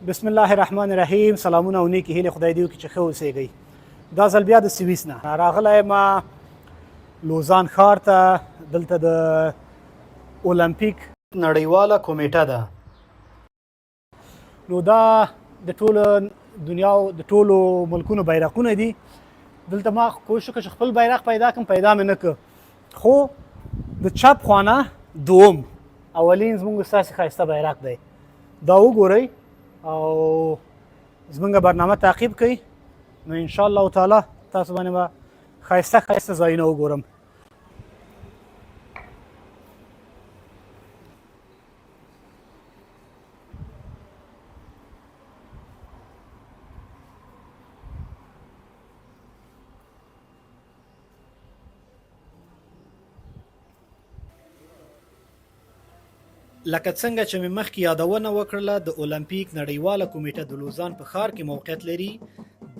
بسم الله الرحمن الرحیم. سلامونه او نیکې هیلې خدای دې وکړي چې ښه اوسېږئ. دا ځل بیا د سویس نه راغلی یم لوزان ښار ته. دلته د اولمپیک نړیواله کمیټه ده. نو دا د ټولو دنیا د ټولو ملکونو بیرغونه دي. دلته ما کوشش وکړ چې خپل بیرغ پیدا کړم، پیدا مې نه کړ، خو د چپ خوانه دوم اولین زموږ ستاسې ښایسته بیرغ دی. دا وګورئ او زمونږ برنامه تعقیب کړئ، نو انشاءالله تعالی تاسو باندې به ښایسته ښایسته ځایونه وګورم. لکه څنګه چې مې مخکې یادونه وکړله، د اولمپیک نړیواله کمیټه د لوزان په ښار کې موقعیت لري.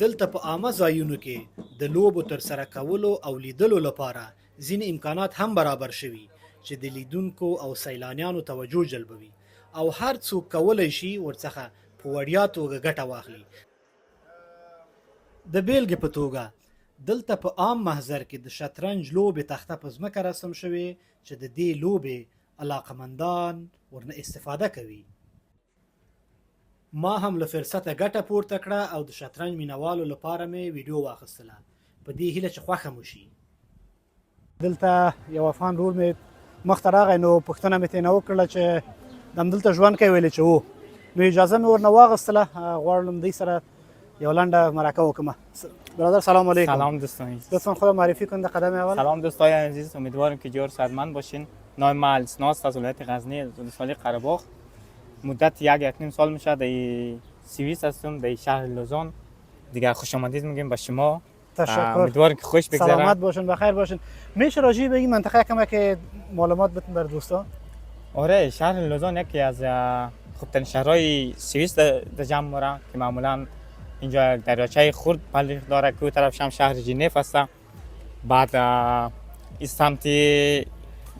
دلته په عامه ځایونو کې د لوبو ترسره کولو او لیدلو لپاره ځینې امکانات هم برابر شوي چې د لیدونکو او سیلانیانو توجه جلبوي او هر څوک کولی شي ورڅخه په وړیا توګه ګټه واخلي. د بیلګې په توګه دلته په عام محضر کې د شطرنج لوبې تخته په ځمکه رسم شوې چې د دې لوبې علاقمندان ورنه استفاده کوي. ما هم له فرصته ګټه پورته کړه او د شطرنج مینوالو لپاره مې ویډیو واخیستله په دې هیله چې خوښه مو شي. دلته یو افغان ورور مې مخته راغی، نو پوښتنه مې ترېنه وکړله چې همدلته ژوند کوي؟ ویلې چې و. نو اجازه مې ورنه واخیستله. غواړم دوی سره یو لنډه مرکه وکړم. برادر سلام علیکم. سلام دوستان. لطفا خود معرفی کن در قدم اول. سلام دوستای عزیز، امیدوارم که جور سعادتمند باشین. نام من السناس از ولایت غزنی ولسوالی قره باغ. مدت یک نیم سال میشه در سوئیس هستم، در شهر لوزان. دیگه خوش آمدید میگیم به شما. تشکر. امیدوارم که خوش بگذره. سلامت باشین، بخیر باشین. میشه راجع به این منطقه کمک که معلومات بدین بر دوستان؟ آره، شهر لوزان یکی از خوبترین شهرهای سوئیس در جمع میره که معمولا اینجا دریاچه خرد بلخ داره که اون طرفش هم شهر ژنو هست. بعد این سمت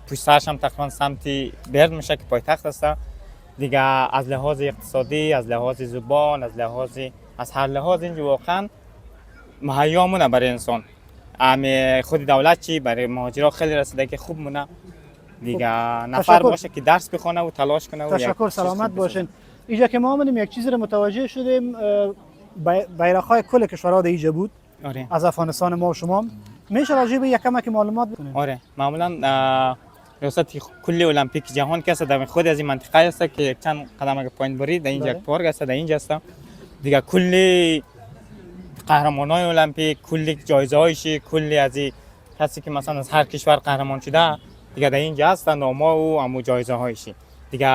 پشت سرش هم تقریبا سمت برن میشه که پایتخت هست. دیگه از لحاظ اقتصادی، از لحاظ زبان، از هر لحاظ اینجا واقعا مهیا مونه برای انسان. خود دولت چی برای مهاجرا خیلی رسیده که خوب مونه. دیگه نفر باشه که درس بخونه و تلاش کنه. تشکر. سلامت باشین. اینجا که ما آمدیم یک چیزی رو متوجه شدیم، بیرق‌های کل کشورها در اینجا بود. آره. از افغانستان ما و شما. میشه راجع به یک کمک معلومات بدین؟ آره، معمولا ریاست کل المپیک جهان که است در خود از این منطقه است که چند قدم اگه پایین برید در اینجا یک پارک است، در اینجا است. دیگه کلی قهرمانای المپیک، کلی جایزه‌هایش، کلی از کسی که مثلا از هر کشور قهرمان شده دیگه در اینجا هست، نام‌ها و همو جایزه‌هایش. دیگه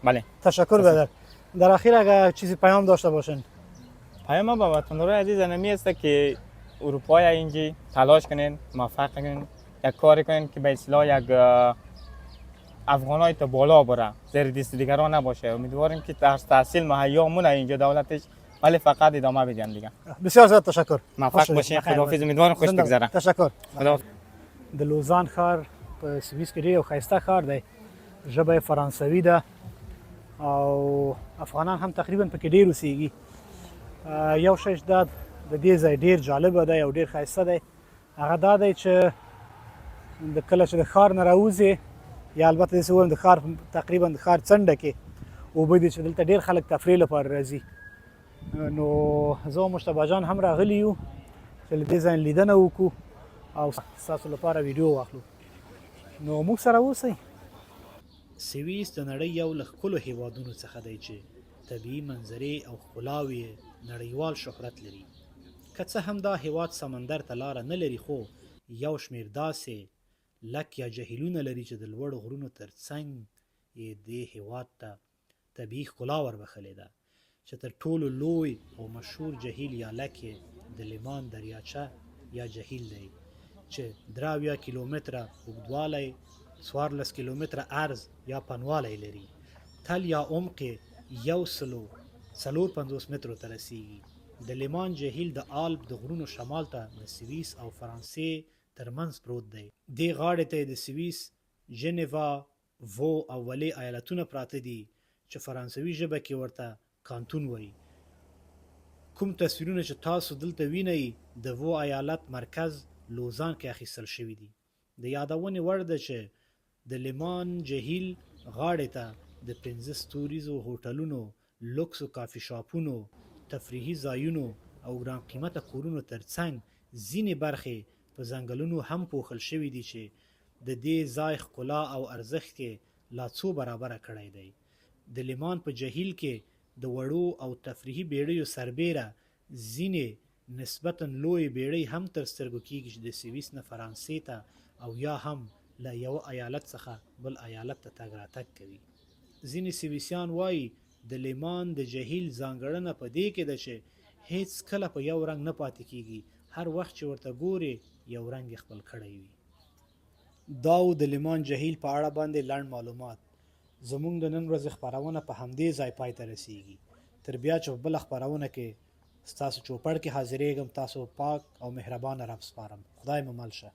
بله. تشکر برادر. در اخیر اگه چیزی پیام داشته باشین. پیام با وطن‌های عزیز نمی است که اروپای اینجا تلاش کنین، موفق کنین، یک کاری کنین که به اصطلاح یک افغانای تا بالا بره، زیر دست دیگران نباشه. امیدواریم که درس تحصیل مهیا مونه اینجا دولتش، ولی فقط ادامه بدین دیگه. بسیار زیاد تشکر. موفق باشین. خداحافظ. امیدوارم خوش بگذره. تشکر. خدا. د لوزان ښار په سویس کې ډېر ښایسته ښار دی. ژبه یې فرانسوي ده او افغانان هم تقریبا پکې ډېر اوسېږي. یو شی چې دا د دې ځای ډېر جالبه دی او ډېر ښایسته دی، هغه دا دی چې کله چې د ښار نه راوځې، یا البته داسې ووایم د ښار تقریبا د ښار څنډه کې اوبه دي چې دلته ډېر خلک تفریح لپاره راځي. نو زه او مشتبه جان هم راغلي یو چې له دې ځای لیدنه وکړو او ستاسو لپاره ویډیو واخلو. نو موږ سره اوسئ. سویس د نړۍ یو له ښکلو هیوادونو څخه دی چې طبیعي منظرې او ښکلاوې نړیوال شهرت لري. که څه هم دا هیواد سمندر ته لاره نه لري، خو یو شمېر داسې لک یا جهیلونه لري چې د لوړو غرونو تر څنګ یې دې هیواد ته طبیعي ښکلا وربخلې ده، چې تر ټولو لوی او مشهور جهیل یا لک یې د لیمان دریاچه یا جهیل دی چې 83 کیلومتره اوږدوالی، 14 کیلومتره عرض یا پنوالی لري. تل یا عمق 154 مترو ته رسیږي. د لیمان جهیل د آلپ د غرونو شمال ته د سویس او فرانسې ترمنځ پروت دی. دې غاړې ته د سویس، ژنیوا، وو او ولې ایالتونه پراته دي چې فرانسوي ژبه کې ورته کانتون وایي. کوم تصویرونه چې تاسو دلته وینئ د وو ایالت مرکز لوزان کې اخیستل شوي دي. د یادونې وړ ده چې د لیمان جهیل غاړې ته د 5 ستوریزو هوټلونو، لوکسو کافي شاپونو، تفریحي ځایونو او ګران قیمته کورونو ترڅنګ ځینې برخې په ځنګلونو هم پوښل شوي دي چې د دې ځای ښکلا او ارزښت یې لا څو برابره کړی دی. د لیمان په جهیل کې د وړو او تفریحي بیړیو سربیره ځینې نسبتا لوی بیړۍ هم تر سترګو کیږي چې د سویس نه فرانسې ته او یا هم له یو ایالت څخه بل ایالت ته تګ راتګ کوي. ځینې سویسیان وایي د لیمان د جهیل ځانګړنه په دې کې ده چې هیڅ کله په یو رنګ نه پاتې کیږي، هر وخت چې ورته ګوري یو رنګ یې خپل کړی وي. دا و د لیمان جهیل په اړه باندې لنډ معلومات. زموږ د نن ورځې خپرونه په همدې ځای پای ته رسیږي. تر بیا چې په بله خپرونه کې ستاسو چوپړ کې حاضرېږم، تاسو پاک او مهربانه رب سپارم. خدای مو مل شه.